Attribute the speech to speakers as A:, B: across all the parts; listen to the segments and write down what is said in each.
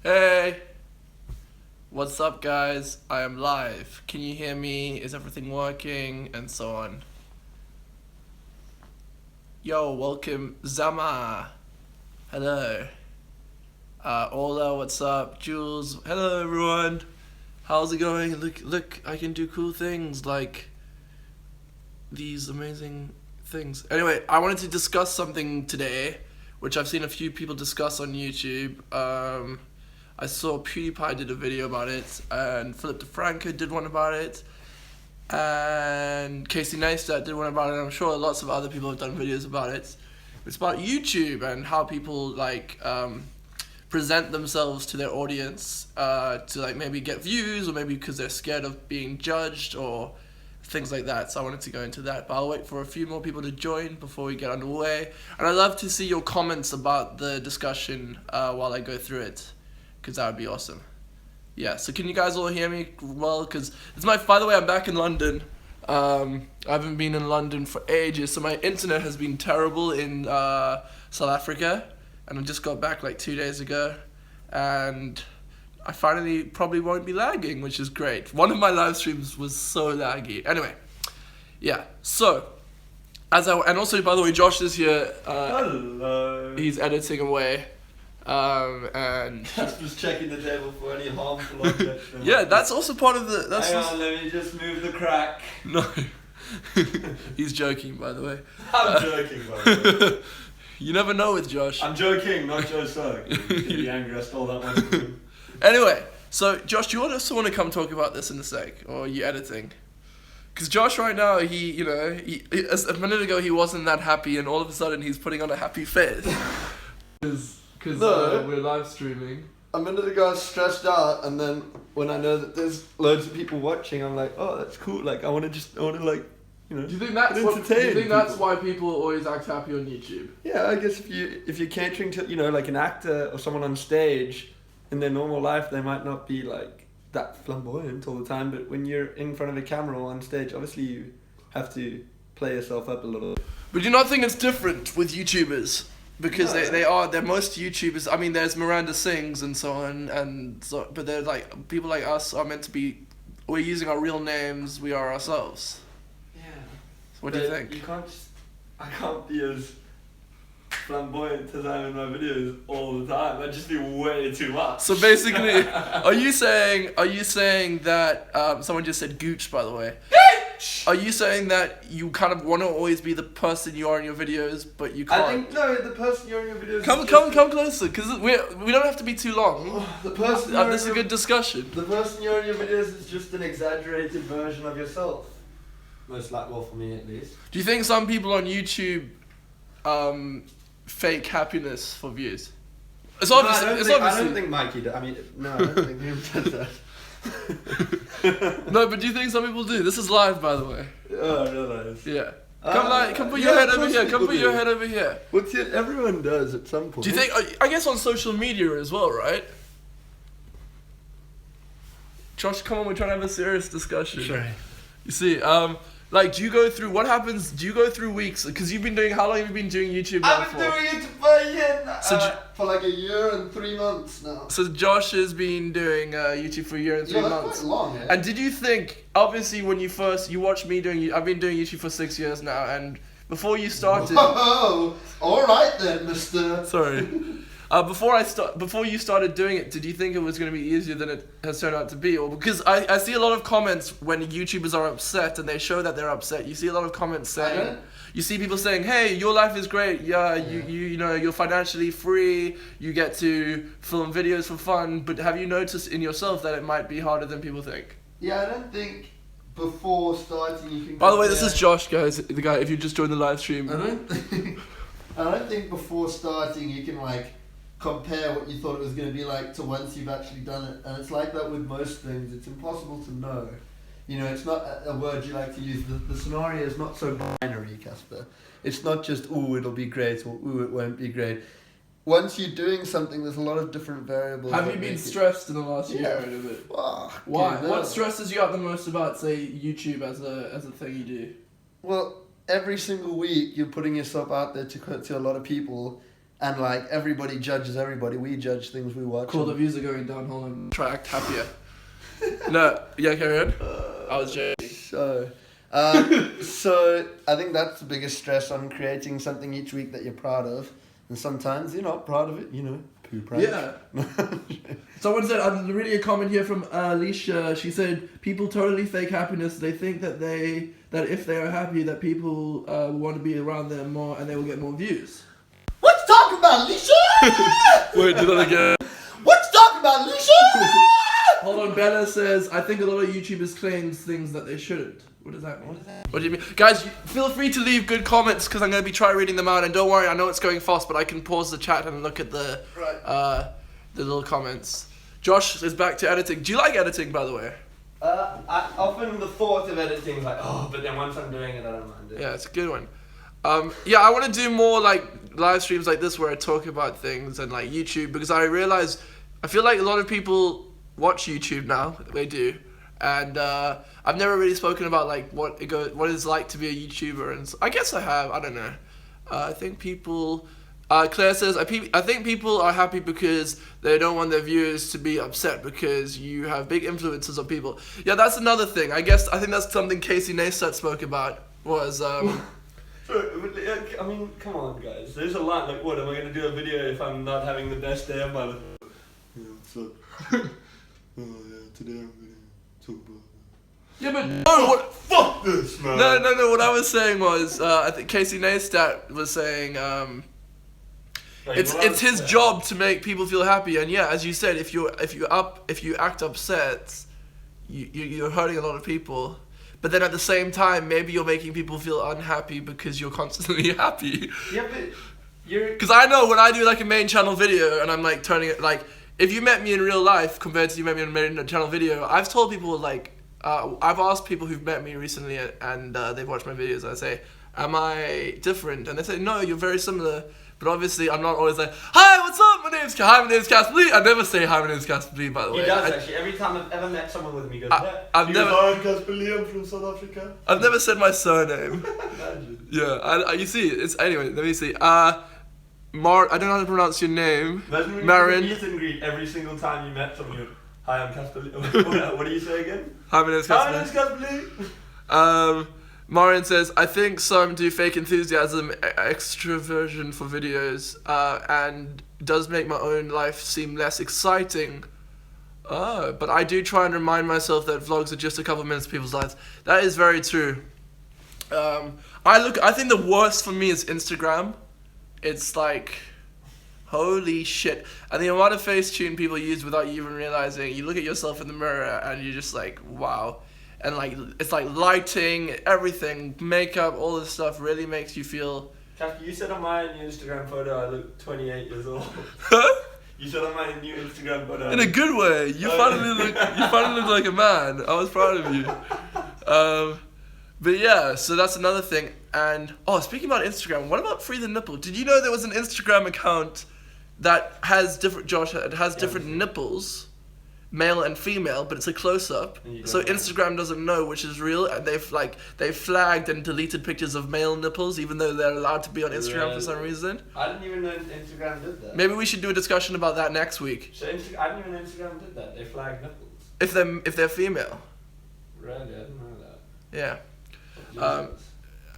A: Hey! What's up, guys? I am live. Can you hear me? Is everything working? And so on. Yo, welcome, Zama. Hello. Ola, what's up? Jules, hello, everyone. How's it going? Look, I can do cool things like these amazing things. Anyway, I wanted to discuss something today, which I've seen a few people discuss on YouTube. I saw PewDiePie did a video about it, and Philip DeFranco did one about it, and Casey Neistat did one about it, and I'm sure lots of other people have done videos about it. It's about YouTube and how people present themselves to their audience to maybe get views, or maybe because they're scared of being judged or things like that. So I wanted to go into that, but I'll wait for a few more people to join before we get underway. And I'd love to see your comments about the discussion while I go through it, because that would be awesome. Yeah, so can you guys all hear me well? Because by the way, I'm back in London. I haven't been in London for ages, so my internet has been terrible in South Africa, and I just got back like 2 days ago, and I finally probably won't be lagging, which is great. One of my live streams was so laggy. Anyway, yeah, so, and also, by the way, Josh is here.
B: Hello.
A: He's editing away. And
B: just checking the table for any harmful objects.
A: yeah, that's also part of the.
B: Hang on, let me just move the crack.
A: No, he's joking, by the way.
B: I'm joking, by the way.
A: You never know with Josh.
B: I'm joking, not Joe Sugg. You'd be angry I stole that one from him.
A: Anyway, so Josh, do you also want to come talk about this in a sec, or are you editing? Because Josh right now, he a minute ago he wasn't that happy, and all of a sudden he's putting on a happy face. Because we're live streaming.
B: A minute ago I was stressed out, and then when I know that there's loads of people watching, I'm like, oh, that's cool. Like, I want to like, you know.
A: Do you think that's why people always act happy on YouTube?
B: Yeah, I guess if you're catering to, you know, like an actor or someone on stage, in their normal life they might not be like that flamboyant all the time, but when you're in front of a camera or on stage, obviously you have to play yourself up a little.
A: But do you not think it's different with YouTubers? Because
B: no.
A: they're most YouTubers. I mean, there's Miranda Sings and so on, and so, but they're like, people like us are meant to be, we're using our real names, we are ourselves.
B: Yeah.
A: So what do you think?
B: I can't be as flamboyant as I am in my videos all the time. That'd just be way too much.
A: So basically, are you saying that, someone just said gooch, by the way. Are you saying that you kind of want to always be the person you are in your videos, but you can't?
B: I think, no, the person you're in your videos...
A: Come closer, because we don't have to be too long.
B: The person
A: this is a good discussion.
B: The person you're in your videos is just an exaggerated version of yourself. Most likely, well, for me at least.
A: Do you think some people on YouTube fake happiness for views? It's obviously.
B: I don't think Mikey does. I mean, no, I don't think him does that.
A: No, but do you think some people do? This is live, by the way.
B: Oh, I realise.
A: Yeah. Come put your head over here. Come put your head over here.
B: Everyone does at some point.
A: Do you think? I guess on social media as well, right? Josh, come on, we're trying to have a serious discussion.
B: Sure.
A: You see, like, do you go through weeks? Because you've been doing, how long have you been doing YouTube now
B: I've been doing it for a year, for like a year and 3 months now.
A: So Josh has been doing YouTube for a year and 3 months.
B: That's quite long, eh?
A: And did you think, obviously when you watched me I've been doing YouTube for 6 years now, and before you started...
B: Oh, alright then, mister.
A: Sorry. Before you started doing it, did you think it was going to be easier than it has turned out to be? Or because I see a lot of comments when YouTubers are upset and they show that they're upset. You see a lot of comments saying, you see people saying, "Hey, your life is great. Yeah, you know, you're financially free. You get to film videos for fun." But have you noticed in yourself that it might be harder than people think?
B: Yeah, I don't think before starting you can.
A: By the way, this is Josh, guys. The guy. If you just joined the live stream.
B: I don't think before starting you can like compare what you thought it was going to be like to once you've actually done it, and it's like that with most things. It's impossible to know. You know, it's not a word you like to use. The scenario is not so binary, Casper. It's not just, ooh, it'll be great, or ooh, it won't be great. Once you're doing something, there's a lot of different variables.
A: Have you been stressed in the last year out of it? Why? What stresses you out the most about, say, YouTube as a thing you do?
B: Well, every single week you're putting yourself out there to a lot of people, and like everybody judges everybody. We judge things we watch.
A: Cool, the views are going down. Hold on. Try act happier. No, yeah, carry on. I was joking.
B: So I think that's the biggest stress on creating something each week that you're proud of, and sometimes you're not proud of it. You know, poo proud.
A: Yeah. Someone said, I'm reading a comment here from Alicia. She said, people totally fake happiness. They think that if they are happy, that people want to be around them more and they will get more views.
B: What you talking about, Alicia?
A: Wait, do that again.
B: What you talking about, Alicia?
A: Hold on, Bella says, I think a lot of YouTubers claims things that they shouldn't. What does that mean? What do you mean? Guys, feel free to leave good comments because I'm going to be trying reading them out. And don't worry, I know it's going fast, but I can pause the chat and look at the little comments. Josh is back to editing. Do you like editing, by the way?
C: I often the thought of editing is like, oh, but then once I'm doing it, I don't mind it.
A: Yeah, it's a good one. Yeah, I want to do more like live streams like this where I talk about things and like YouTube because I realize I feel like a lot of people watch YouTube now. They do. And I've never really spoken about like what it's like to be a YouTuber, and I guess I have. I don't know. I think people. Claire says, I think people are happy because they don't want their viewers to be upset because you have big influences on people. Yeah, that's another thing. I think that's something Casey Neistat spoke about was.
C: I mean, come on, guys. There's a line like, what am I gonna do a video if I'm not having the best day of my life? Yeah, what's up? Oh yeah, today I'm gonna.
A: Yeah, but no, what?
C: Fuck this, man.
A: No. What I was saying was, I think Casey Neistat was saying, it's his job to make people feel happy, and yeah, as you said, if you act upset, you're hurting a lot of people. But then at the same time, maybe you're making people feel unhappy because you're constantly happy.
C: Yeah, but you're.
A: Because I know when I do like a main channel video and I'm like turning it like. If you met me in real life compared to you met me on a main channel video, I've told people like, I've asked people who've met me recently and they've watched my videos. I say, am I different? And they say, no, you're very similar. But obviously, I'm not always like, hi, what's up? My name's Casper Lee. I never say hi, my name's Casper Lee, by the way.
C: He does actually. Every time I've ever met someone with him, he goes,
A: I'm
C: Casper Lee, I'm from South Africa.
A: I've never said my surname.
C: Imagine.
A: Yeah, you see, it's anyway. Let me see. I don't know how to pronounce your name.
C: Marin. Meet and greet every single time you met someone. You go, hi, I'm Casper Lee. What do you say again?
A: Hi, my name's Casper Lee. Marin says, I think some do fake enthusiasm, extroversion for videos, and does make my own life seem less exciting. But I do try and remind myself that vlogs are just a couple minutes of people's lives. That is very true. I think the worst for me is Instagram. It's like, holy shit. And the amount of Facetune people use without you even realizing, you look at yourself in the mirror and you're just like, wow. And like, it's like lighting, everything, makeup, all this stuff really makes you feel...
C: Casper, you said on my new Instagram photo I look 28 years old. You said on my new Instagram photo...
A: In a good way. You finally look like a man. I was proud of you. But yeah, so that's another thing. And, speaking about Instagram, what about Free the Nipple? Did you know there was an Instagram account that has different nipples, male and female, but it's a close-up. So Instagram doesn't know which is real, and they've flagged and deleted pictures of male nipples, even though they're allowed to be on Instagram for some reason.
C: I didn't even know Instagram did that.
A: Maybe we should do a discussion about that next week.
C: So I didn't even know Instagram did that. They flagged nipples.
A: If they're female.
C: Really? I didn't know that.
A: Yeah.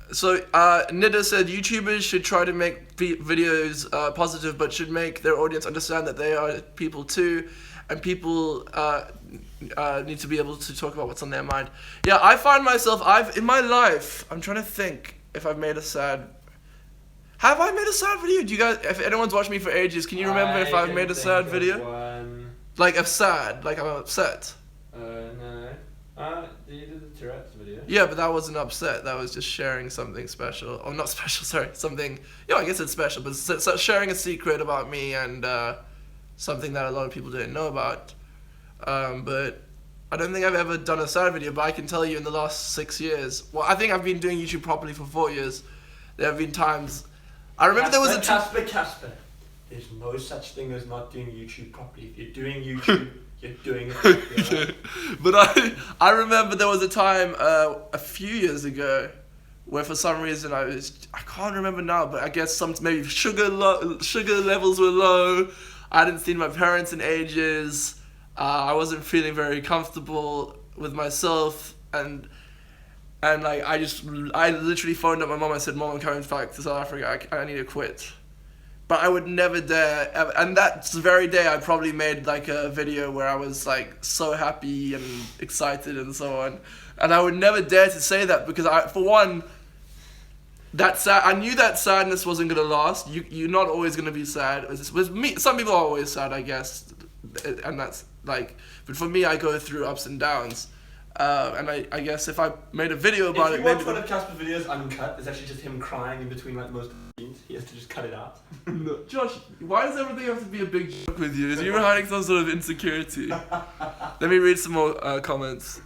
A: So Nida said YouTubers should try to make videos positive, but should make their audience understand that they are people too, and people need to be able to talk about what's on their mind. Yeah, I find myself, in my life, I'm trying to think if I've made a sad... Have I made a sad video? Do you guys, if anyone's watched me for ages, can you remember if I've made a sad video?
C: One.
A: Like a sad, like I'm upset.
C: No. You did the Tourette's video.
A: Yeah, but that wasn't upset. That was just sharing something special. Or not special, sorry. Something... Yeah, I guess it's special, but it's sharing a secret about me and something that a lot of people didn't know about. But I don't think I've ever done a sad video, but I can tell you in the last 6 years... Well, I think I've been doing YouTube properly for 4 years. There have been times... I remember there was a...
C: Casper. There's no such thing as not doing YouTube properly. If you're doing YouTube... You're doing it.
A: But I remember there was a time a few years ago where for some reason I can't remember now, but I guess maybe sugar levels were low. I hadn't seen my parents in ages. I wasn't feeling very comfortable with myself, and like I literally phoned up my mom. I said, "Mom, I'm coming back to South Africa. I need to quit." But I would never dare. And that very day, I probably made like a video where I was like so happy and excited and so on. And I would never dare to say that because for one, I knew that sadness wasn't gonna last. You're not always gonna be sad. With me, some people are always sad, I guess, and that's like. But for me, I go through ups and downs. And I guess if I made a video about it,
C: if you watch one of Casper's videos uncut, it's actually just him crying in between like most of the scenes. He has to just cut it out.
A: No, Josh, why does everything have to be a big joke with you? Is you hiding some sort of insecurity? Let me read some more comments.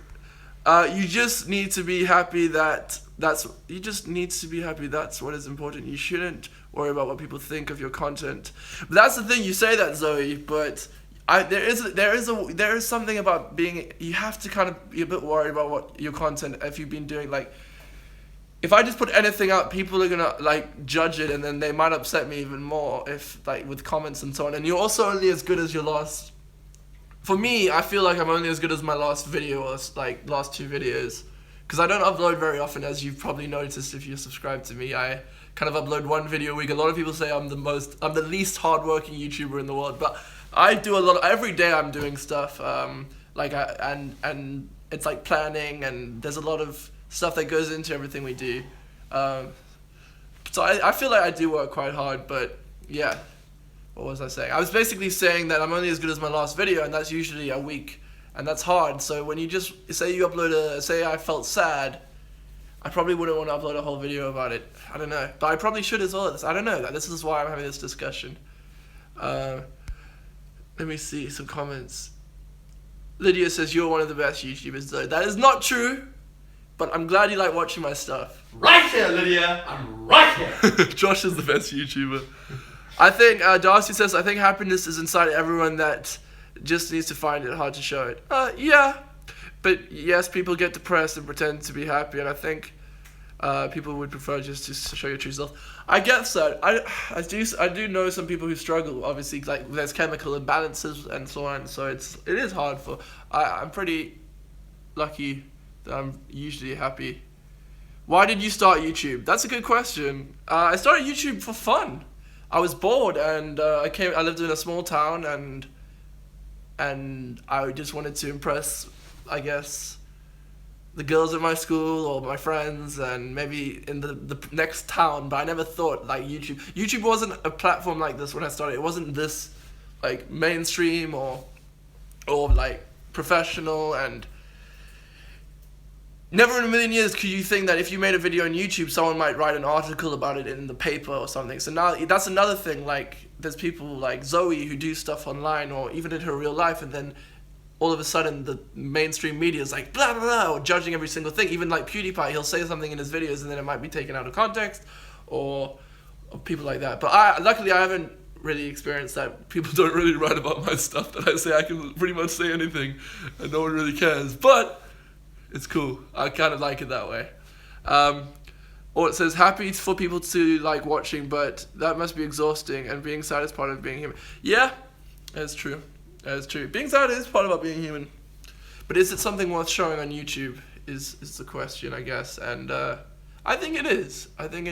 A: You just need to be happy that's what is important. You shouldn't worry about what people think of your content. But that's the thing, you say that, Zoe, but there is something about you have to kind of be a bit worried about what your content, if you've been doing, like, if I just put anything out, people are gonna like judge it, and then they might upset me even more if like with comments and so on. And you're also only as good as your last. For me, I feel like I'm only as good as my last video or like last 2 videos, because I don't upload very often, as you've probably noticed if you subscribe to me. I kind of upload 1 video a week. A lot of people say I'm the least hardworking YouTuber in the world, but I do every day I'm doing stuff, and it's like planning, and there's a lot of stuff that goes into everything we do. So I feel like I do work quite hard, but yeah, what was I saying? I was basically saying that I'm only as good as my last video, and that's usually a week, and that's hard. So when you just, say you upload say I felt sad, I probably wouldn't want to upload a whole video about it. I don't know, but I probably should as well. I don't know, this is why I'm having this discussion. Let me see some comments. Lydia says, you're one of the best YouTubers though. That is not true, but I'm glad you like watching my stuff.
C: Right here, Lydia! I'm right here!
A: Josh is the best YouTuber. I think, Darcy says, I think happiness is inside everyone that just needs to find it hard to show it. Yeah. But yes, people get depressed and pretend to be happy, and I think people would prefer just to show your true self. I guess that. I do know some people who struggle, obviously, like there's chemical imbalances and so on, so it is hard for. I'm pretty lucky that I'm usually happy. Why did you start YouTube? That's a good question. I started YouTube for fun. I was bored, and I lived in a small town, and I just wanted to impress, I guess, the girls at my school or my friends, and maybe in the next town. But I never thought like YouTube wasn't a platform like this when I started. It wasn't this like mainstream or like professional, and never in a million years could you think that if you made a video on YouTube, someone might write an article about it in the paper or something. So now that's another thing. Like there's people like Zoe who do stuff online or even in her real life, and then all of a sudden the mainstream media is like blah blah blah, or judging every single thing. Even like PewDiePie, he'll say something in his videos and then it might be taken out of context, or people like that. But luckily I haven't really experienced that. People don't really write about my stuff that I say. I can pretty much say anything and no one really cares. But it's cool. I kind of like it that way. Or it says happy for people to like watching, but that must be exhausting, and being sad is part of being human. Yeah, that's true. That's true. Being sad is part about being human. But is it something worth showing on YouTube is the question, I guess. And I think it is. I think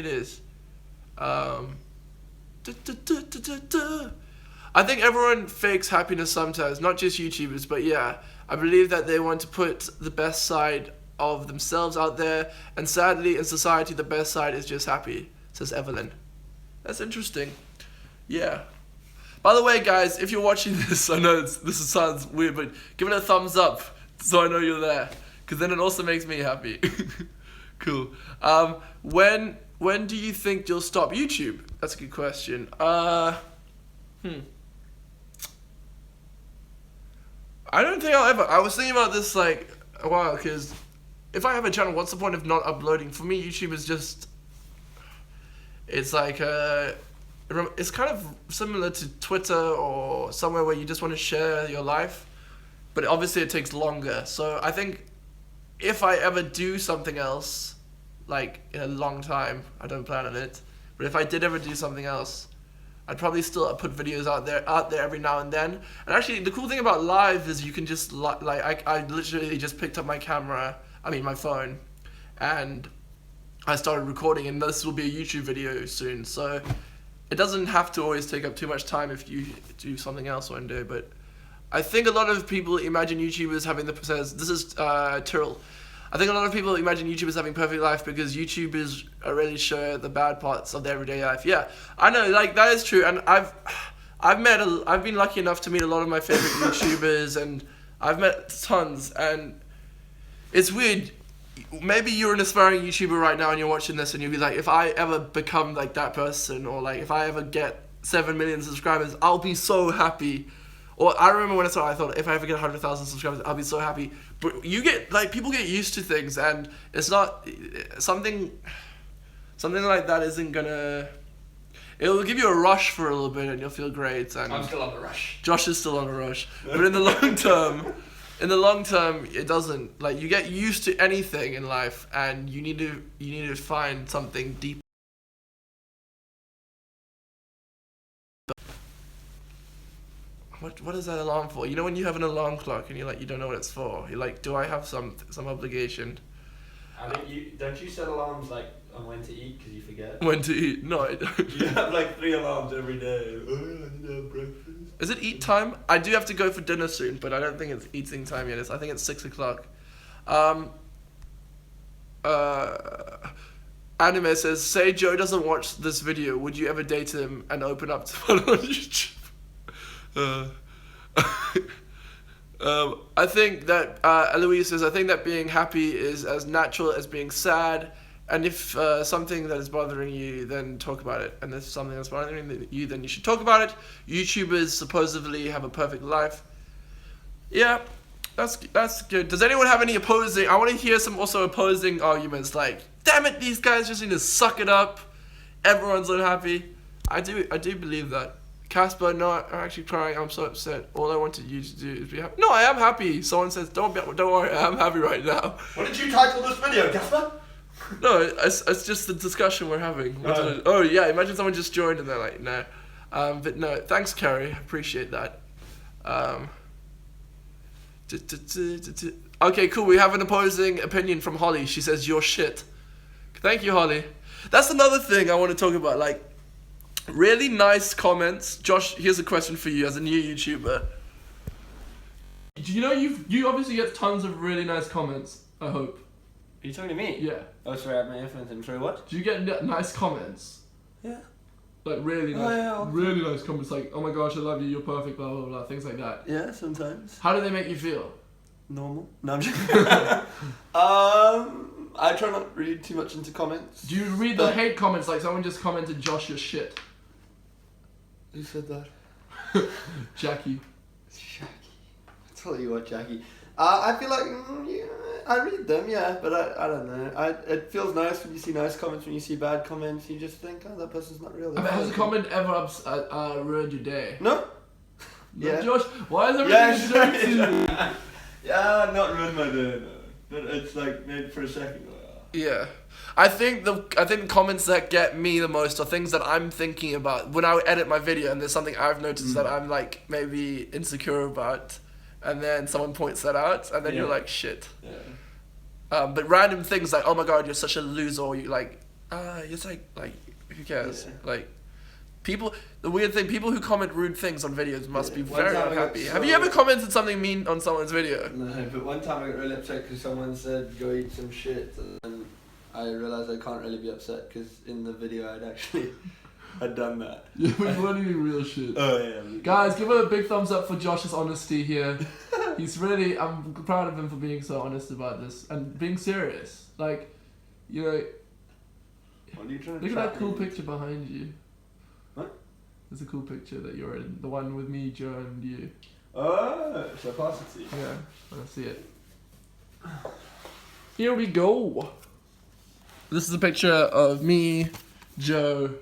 A: everyone fakes happiness sometimes, not just YouTubers, but yeah. I believe that they want to put the best side of themselves out there, and sadly in society the best side is just happy, says Evelyn. That's interesting. Yeah. By the way, guys, if you're watching this, I know this sounds weird, but give it a thumbs up so I know you're there, because then it also makes me happy. Cool. When do you think you'll stop YouTube? That's a good question. I don't think I'll ever. I was thinking about this like a while, because if I have a channel, what's the point of not uploading? For me, YouTube is just, it's like it's kind of similar to Twitter or somewhere where you just want to share your life, but obviously it takes longer. So I think if I ever do something else, like in a long time. I don't plan on it. But if I did ever do something else, I'd probably still put videos out there every now and then. And actually, the cool thing about live is you can just I literally just picked up my phone, and I started recording, and this will be a YouTube video soon. So it doesn't have to always take up too much time if you do something else one day. But I think a lot of people imagine YouTubers having this is Tyrrell. I think a lot of people imagine YouTubers having perfect life because YouTubers really show the bad parts of their everyday life. Yeah, I know, like that is true, and I've been lucky enough to meet a lot of my favorite YouTubers, and I've met tons, and it's weird. Maybe you're an aspiring YouTuber right now and you're watching this and you'll be like, if I ever become like that person, or like if I ever get 7 million subscribers, I'll be so happy. Or I remember when I started, I thought if I ever get 100,000 subscribers, I'll be so happy. But people get used to things, and it's not something like that isn't gonna. It'll give you a rush for a little bit, and you'll feel great. And
C: I'm still on the rush.
A: Josh is still on a rush, but in the long term, it doesn't. Like, you get used to anything in life, and you need to find something deep. What is that alarm for? You know when you have an alarm clock and you don't know what it's for. You're like, do I have some obligation?
C: I think don't you set alarms like on when to eat because you forget?
A: When to eat? No, I don't.
C: You have like 3 alarms every day. Oh, I need to have breakfast.
A: Is it eat time? I do have to go for dinner soon, but I don't think it's eating time yet. I think it's 6 o'clock. Anime says, say Joe doesn't watch this video, would you ever date him and open up to follow on YouTube? I think that Eloise says, I think that being happy is as natural as being sad, and if something that is bothering you, then talk about it, and if something that's bothering you, then you should talk about it. YouTubers supposedly have a perfect life. Yeah, that's good. Does anyone have any opposing? I want to hear some also opposing arguments, like, damn it, these guys just need to suck it up, everyone's unhappy. I do believe that. Casper, no, I'm actually crying. I'm so upset. All I wanted you to do is be happy. No, I am happy. Someone says, don't worry, I'm happy right now.
C: What did you title this video, Casper?
A: No, it's just the discussion we're having. Oh yeah, imagine someone just joined and they're like, no. But no, thanks, Carrie. Appreciate that. Okay, cool. We have an opposing opinion from Holly. She says, you're shit. Thank you, Holly. That's another thing I want to talk about. Like, really nice comments. Josh, here's a question for you as a new YouTuber. Do you know you obviously get tons of really nice comments, I hope.
C: Are you talking to me?
A: Yeah.
C: Oh, sorry, I have my earphones in. Sorry, what?
A: Do you get nice comments?
C: Yeah.
A: Like really nice,
C: yeah,
A: really nice comments like, oh my gosh, I love you, you're perfect, blah, blah, blah, things like that.
C: Yeah, sometimes.
A: How do they make you feel?
C: Normal. No, I'm joking. I try not to read too much into comments.
A: Do you read the hate comments, like someone just commented, Josh, you're shit?
C: Who said that?
A: Jackie.
C: Jackie. I tell you what, Jackie. I feel like yeah, I read them, yeah, but I don't know. It feels nice when you see nice comments. When you see bad comments, you just think, oh, that person's not real.
A: Has a comment ever ruined your day?
C: No.
A: No,
C: Yeah.
A: Josh, why is everything jokes to you?
C: Yeah, not ruined my day, no. But it's like maybe for a second.
A: Yeah. I think the comments that get me the most are things that I'm thinking about when I edit my video, and there's something I've noticed that I'm like maybe insecure about, and then someone points that out, and then you're like, shit.
C: Yeah.
A: But random things like, oh my god, you're such a loser, or you like, it's like who cares?
C: Yeah.
A: Like, people. The weird thing, people who comment rude things on videos must be
C: One
A: very
C: time I got
A: unhappy.
C: so-
A: Have you ever commented something mean on someone's video?
C: No, but one time I got really upset because someone said go eat some shit, and then I realised I can't really be upset because in the video I'd done that.
A: Yeah, we're learning real shit.
C: Oh yeah.
A: Guys, give a big thumbs up for Josh's honesty here. I'm proud of him for being so honest about this and being serious. Like, you know,
C: What are you trying to
A: look at
C: trap
A: that cool
C: me?
A: picture behind you.
C: What?
A: There's a cool picture that you're in. The one with me, Joe, and you.
C: Oh, so pass it to you.
A: Yeah, I want to see it. Here we go. This is a picture of me, Joe,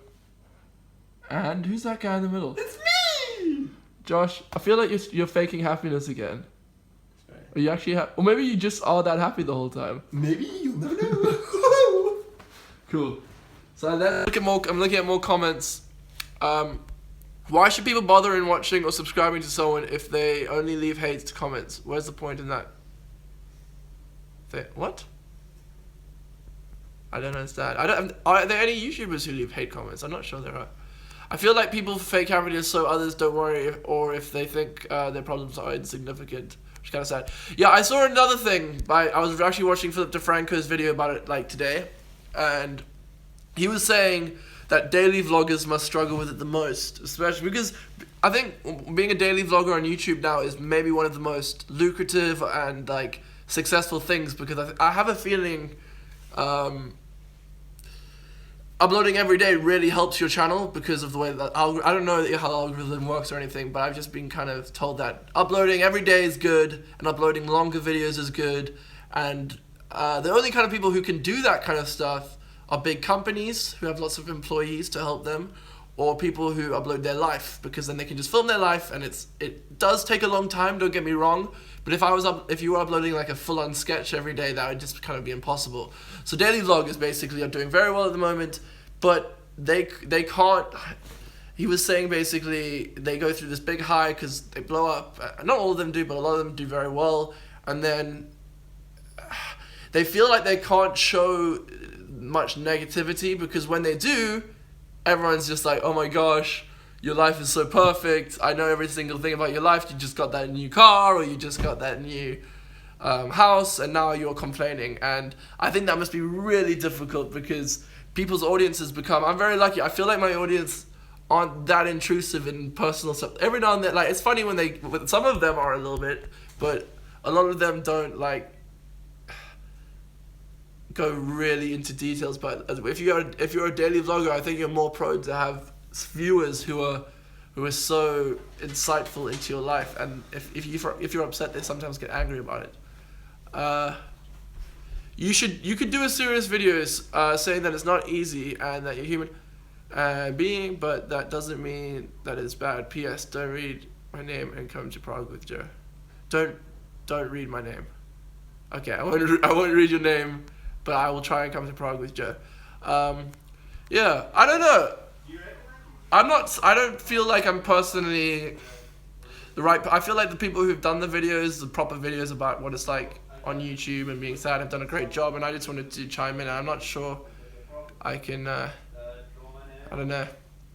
A: and who's that guy in the middle?
C: It's me!
A: Josh, I feel like you're faking happiness again.
C: Sorry.
A: Are you actually or maybe you just are that happy the whole time.
C: Maybe, you'll never know.
A: Cool. So then I'm looking at more comments. Why should people bother in watching or subscribing to someone if they only leave hate comments? Where's the point in that? What? I don't understand. Are there any YouTubers who leave hate comments? I'm not sure there are. I feel like people fake happiness so others don't worry if they think their problems are insignificant. Which is kind of sad. Yeah, I saw another thing. I was actually watching Philip DeFranco's video about it like today. And he was saying that daily vloggers must struggle with it the most. Especially because I think being a daily vlogger on YouTube now is maybe one of the most lucrative and like successful things. Because I have a feeling... uploading every day really helps your channel because of the way that I don't know how the algorithm works or anything, but I've just been kind of told that uploading every day is good and uploading longer videos is good, and the only kind of people who can do that kind of stuff are big companies who have lots of employees to help them, or people who upload their life, because then they can just film their life, and it does take a long time, don't get me wrong, but if you were uploading like a full-on sketch every day, that would just kind of be impossible. So daily vloggers basically are doing very well at the moment, but they can't. He was saying basically they go through this big high because they blow up. Not all of them do, but a lot of them do very well, and then they feel like they can't show much negativity because when they do, everyone's just like, oh my gosh, your life is so perfect. I know every single thing about your life. You just got that new car, or you just got that new house, and now you're complaining. And I think that must be really difficult because people's audiences become... I'm very lucky. I feel like my audience aren't that intrusive in personal stuff. Every now and then, like, it's funny when some of them are a little bit, but a lot of them don't, like, go really into details. But if you're a daily vlogger, I think you're more prone to have viewers who are so insightful into your life, and if you're upset, they sometimes get angry about it. You could do a serious videos saying that it's not easy and that you're human being, but that doesn't mean that it's bad. P.S. Don't read my name and come to Prague with Joe. Don't read my name. Okay, I won't read your name, but I will try and come to Prague with Joe. Yeah, I don't know. I don't feel like I'm personally I feel like the people who've done the videos, the proper videos about what it's like on YouTube and being sad, have done a great job, and I just wanted to chime in. I'm not sure I can, I don't know,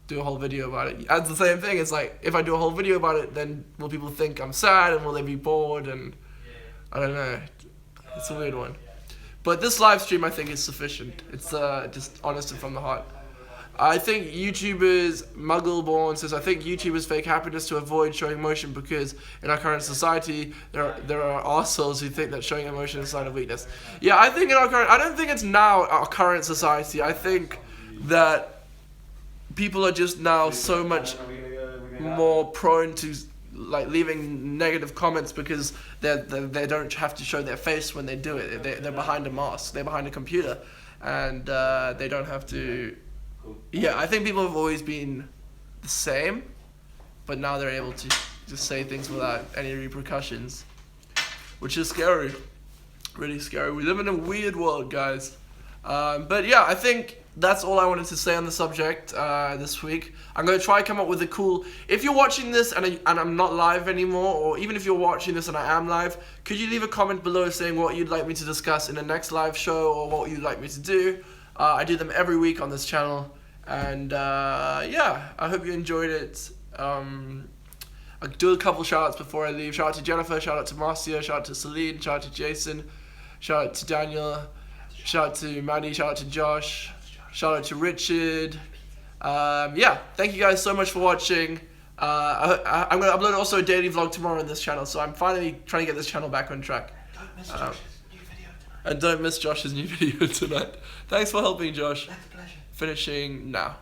A: do a whole video about it. It's the same thing. It's like, if I do a whole video about it, then will people think I'm sad, and will they be bored, and I don't know. It's a weird one. But this live stream, I think, is sufficient. It's just honest and from the heart. I think YouTubers, Muggleborn says, I think YouTubers fake happiness to avoid showing emotion because in our current society, there are arseholes who think that showing emotion is a sign of weakness. Yeah, I think I don't think it's now our current society. I think that people are just now so much more prone to like leaving negative comments because they don't have to show their face when they do it. They're behind a mask. They're behind a computer, and they don't have to. Yeah, I think people have always been the same, but now they're able to just say things without any repercussions, which is scary. Really scary. We live in a weird world, guys. But yeah, I think that's all I wanted to say on the subject this week. I'm going to try and come up with a cool... If you're watching this and I'm not live anymore, or even if you're watching this and I am live, could you leave a comment below saying what you'd like me to discuss in the next live show, or what you'd like me to do? I do them every week on this channel, and yeah, I hope you enjoyed it. I'll do a couple shout-outs before I leave. Shout out to Jennifer, shout out to Marcia, shout out to Celine, shout out to Jason, shout out to Daniel, shout out to Maddie, shout out to Josh, shout out to Richard. Yeah, thank you guys so much for watching. I'm going to upload also a daily vlog tomorrow on this channel, so I'm finally trying to get this channel back on track. And don't miss Josh's new video tonight. Thanks for helping, Josh.
B: That's a pleasure.
A: Finishing now.